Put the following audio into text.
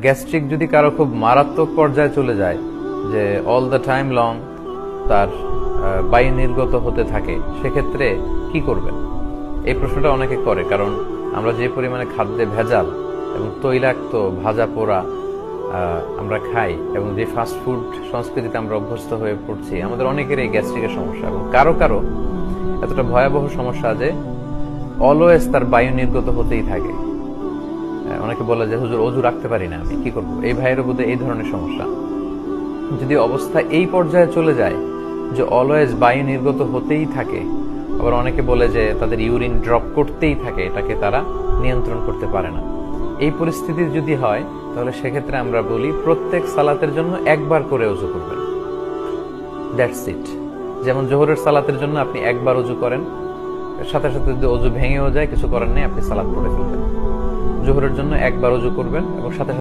Gastric যদি কারো খুব মারাত্মক পর্যায়ে চলে যায়, যে অল দ্য টাইম লং তার বায়ু নির্গত হতে থাকে, সেক্ষেত্রে কি করবেন? এই প্রশ্নটা অনেকে করে, কারণ আমরা যে পরিমাণে খাদ্যে ভেজাল এবং তৈলাক্ত ভাজা পোড়া আমরা খাই এবং যে ফাস্ট ফুড সংস্কৃতিতে আমরা অভ্যস্ত হয়ে পড়ছি, আমাদের অনেকের এই গ্যাস্ট্রিকের সমস্যা, এবং কারো কারো এতটা ভয়াবহ সমস্যা যে অলওয়েজ তার বায়ু নির্গত হতেই থাকে। অনেকে বলে যে হুজুর অজু রাখতে পারি না, আমি কি করবো? এই ভাইয়ের বোধে এই ধরনের সমস্যা। যদি অবস্থা এই পর্যায়ে চলে যায় যে অলওয়েজ বায়ু নির্গত হতেই থাকে, আবার অনেকে বলে যে তাদের ইউরিন ড্রপ করতেই থাকে, এটাকে তারা নিয়ন্ত্রণ করতে পারে না, এই পরিস্থিতি যদি হয়, তাহলে সেক্ষেত্রে আমরা বলি প্রত্যেক সালাতের জন্য একবার করে অজু করবেন। That's it. যেমন জোহরের সালাতের জন্য আপনি একবার অজু করেন, সাথে সাথে যদি অজু ভেঙেও যায়, কিছু করার নেই, আপনি সালাত পড়ে ফেলবেন। জোহরের জন্য একবার অজু করবেন এবং সাথে